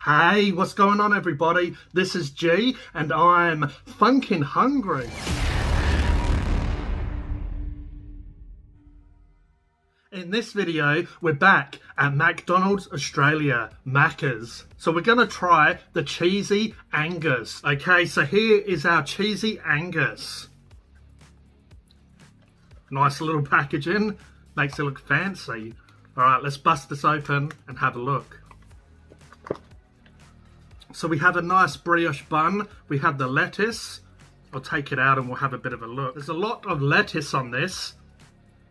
Hey, what's going on everybody? This is G and I'm funkin' hungry. In this video, we're back at McDonald's Australia, Macca's. So we're gonna try the Cheesy Angus. Okay, so here is our Cheesy Angus. Nice little packaging, makes it look fancy. All right, let's bust this open and have a look. So we have a nice brioche bun, we have the lettuce. I'll take it out and we'll have a bit of a look. There's a lot of lettuce on this.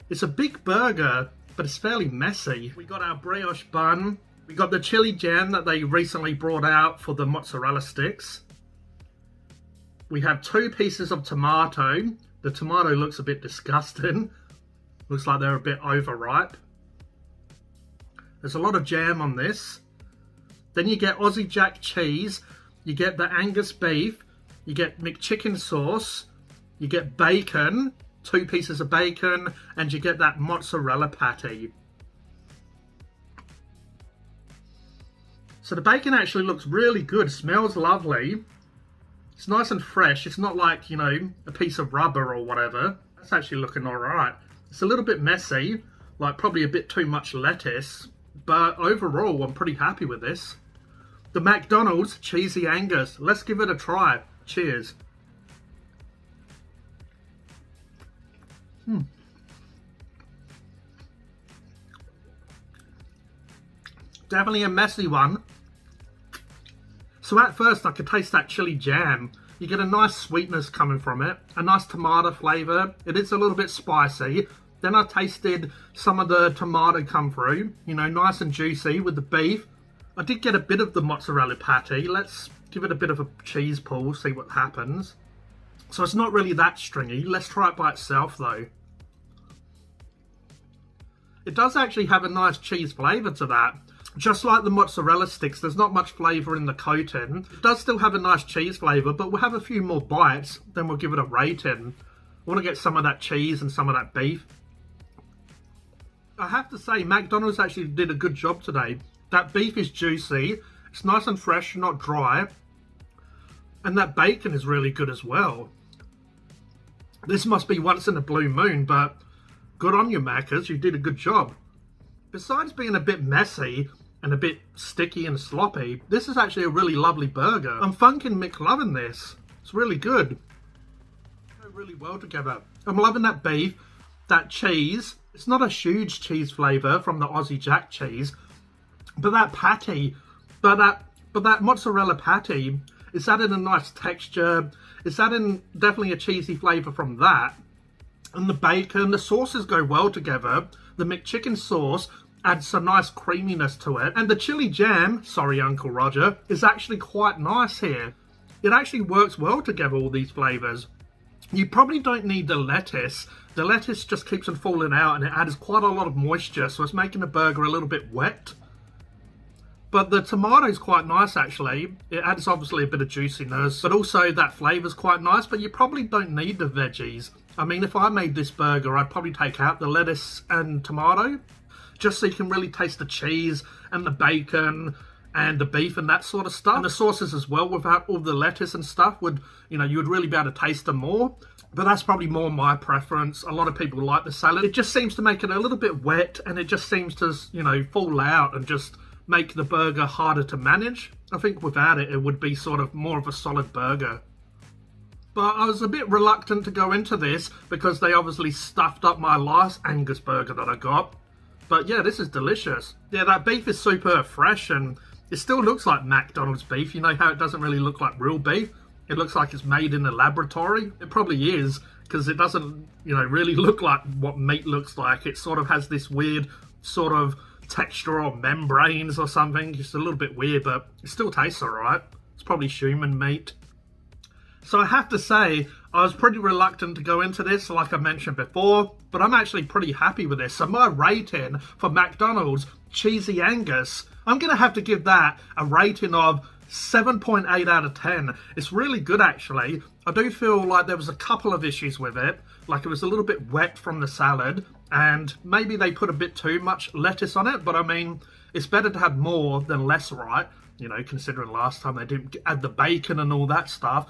It's a big burger, but it's fairly messy. We got our brioche bun. We got the chili jam that they recently brought out for the mozzarella sticks. We have 2 pieces of tomato. The tomato looks a bit disgusting. Looks like they're a bit overripe. There's a lot of jam on this. Then you get Aussie Jack cheese, you get the Angus beef, you get McChicken sauce, you get bacon, 2 pieces of bacon, and you get that mozzarella patty. So the bacon actually looks really good, smells lovely. It's nice and fresh, it's not like, you know, a piece of rubber or whatever. That's actually looking alright. It's a little bit messy, like probably a bit too much lettuce, but overall I'm pretty happy with this. The McDonald's Cheesy Angus. Let's give it a try. Cheers. Definitely a messy one. So at first I could taste that chili jam. You get a nice sweetness coming from it. A nice tomato flavour. It is a little bit spicy. Then I tasted some of the tomato come through. You know, nice and juicy with the beef. I did get a bit of the mozzarella patty. Let's give it a bit of a cheese pull, see what happens. So it's not really that stringy. Let's try it by itself though. It does actually have a nice cheese flavour to that. Just like the mozzarella sticks, there's not much flavour in the coating. It does still have a nice cheese flavour, but we'll have a few more bites, then we'll give it a rating. I want to get some of that cheese and some of that beef. I have to say, McDonald's actually did a good job today. That beef is juicy, it's nice and fresh, not dry. And that bacon is really good as well. This must be once in a blue moon, but good on you, Macca's, you did a good job. Besides being a bit messy and a bit sticky and sloppy, this is actually a really lovely burger. I'm funkin' McLovin' this. It's really good. They go really well together. I'm loving that beef, that cheese. It's not a huge cheese flavour from the Aussie Jack cheese. But that patty, but that mozzarella patty, it's adding a nice texture. It's adding definitely a cheesy flavour from that. And the bacon, the sauces go well together. The McChicken sauce adds some nice creaminess to it. And the chili jam, sorry Uncle Roger, is actually quite nice here. It actually works well together, all these flavours. You probably don't need the lettuce. The lettuce just keeps on falling out and it adds quite a lot of moisture, so it's making the burger a little bit wet. But the tomato's quite nice actually. It adds obviously a bit of juiciness, but also that flavour's quite nice, but you probably don't need the veggies. I mean, if I made this burger, I'd probably take out the lettuce and tomato, just so you can really taste the cheese and the bacon and the beef and that sort of stuff. And the sauces as well, without all the lettuce and stuff, would, you know, you would really be able to taste them more. But that's probably more my preference. A lot of people like the salad. It just seems to make it a little bit wet, and it just seems to, you know, fall out and just make the burger harder to manage. I think without it, it would be sort of more of a solid burger. But I was a bit reluctant to go into this because they obviously stuffed up my last Angus burger that I got. But yeah, this is delicious. Yeah, that beef is super fresh and it still looks like McDonald's beef. You know how it doesn't really look like real beef? It looks like it's made in a laboratory. It probably is, because it doesn't, you know, really look like what meat looks like. It sort of has this weird sort of texture or membranes or something. It's a little bit weird, but it still tastes alright. It's probably human meat. So I have to say, I was pretty reluctant to go into this, like I mentioned before, but I'm actually pretty happy with this. So my rating for McDonald's Cheesy Angus, I'm going to have to give that a rating of 7.8 out of 10. It's really good actually. I do feel like there was a couple of issues with it, like it was a little bit wet from the salad, and maybe they put a bit too much lettuce on it, but I mean, it's better to have more than less, right? you know, considering last time they didn't add the bacon and all that stuff.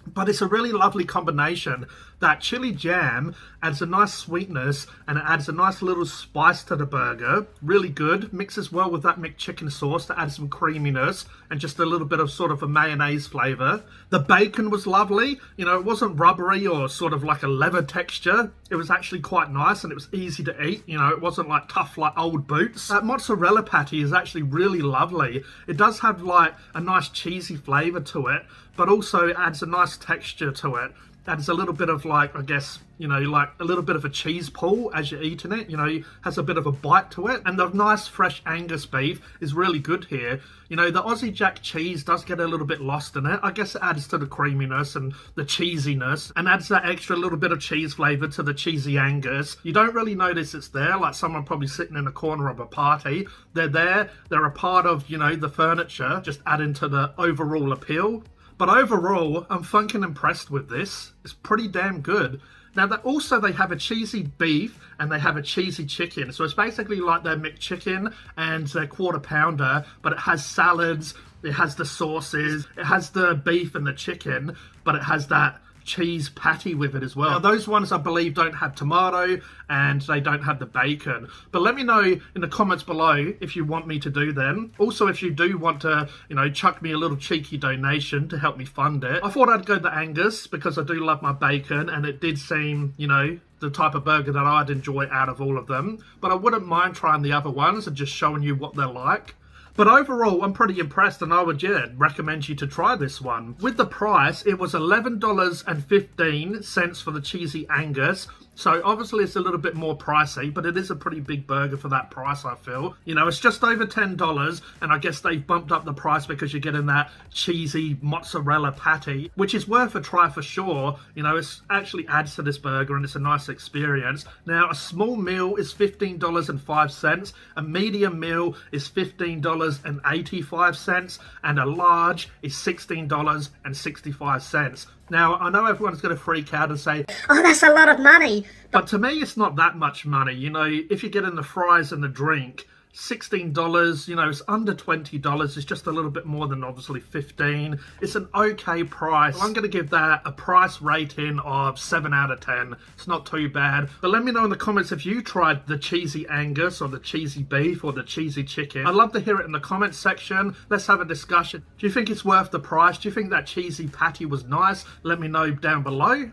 But it's a really lovely combination. That chili jam adds a nice sweetness and it adds a nice little spice to the burger. Really good. Mixes well with that McChicken sauce to add some creaminess and just a little bit of sort of a mayonnaise flavour. The bacon was lovely. You know, it wasn't rubbery or sort of like a leather texture. It was actually quite nice and it was easy to eat. You know, it wasn't like tough like old boots. That mozzarella patty is actually really lovely. It does have like a nice cheesy flavour to it, but also it adds a nice texture to it. Adds a little bit of like, I guess, you know, like a little bit of a cheese pull as you're eating it, you know, has a bit of a bite to it. And the nice fresh Angus beef is really good here. You know, the Aussie Jack cheese does get a little bit lost in it. I guess it adds to the creaminess and the cheesiness and adds that extra little bit of cheese flavour to the cheesy Angus. You don't really notice it's there, like someone probably sitting in a corner of a party. They're there, they're a part of, you know, the furniture, just adding to the overall appeal. But overall, I'm fucking impressed with this. It's pretty damn good. Now, they have a cheesy beef and they have a cheesy chicken. So it's basically like their McChicken and their quarter pounder, but it has salads, it has the sauces, it has the beef and the chicken, but it has that cheese patty with it as well. Now, those ones I believe don't have tomato and they don't have the bacon, but let me know in the comments below if you want me to do them. Also, if you do want to, you know, chuck me a little cheeky donation to help me fund it. I thought I'd go the Angus because I do love my bacon and it did seem, you know, the type of burger that I'd enjoy out of all of them, but I wouldn't mind trying the other ones and just showing you what they're like. But overall, I'm pretty impressed and I would, recommend you to try this one. With the price, it was $11.15 for the cheesy Angus. So obviously it's a little bit more pricey, but it is a pretty big burger for that price, I feel. You know, it's just over $10, and I guess they've bumped up the price because you're getting that cheesy mozzarella patty, which is worth a try for sure. You know, it actually adds to this burger and it's a nice experience. Now, a small meal is $15.05, a medium meal is $15.85, and a large is $16.65. Now, I know everyone's going to freak out and say, oh, that's a lot of money. But to me, it's not that much money. You know, if you're getting the fries and the drink, $16, you know, it's under $20. It's just a little bit more than obviously $15. It's an okay price. I'm going to give that a price rating of 7 out of 10. It's not too bad. But let me know in the comments if you tried the cheesy Angus or the cheesy beef or the cheesy chicken. I'd love to hear it in the comments section. Let's have a discussion. Do you think it's worth the price? Do you think that cheesy patty was nice? Let me know down below.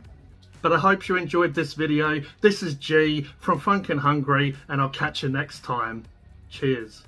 But I hope you enjoyed this video. This is G from Funkin' Hungry, and I'll catch you next time. Cheers.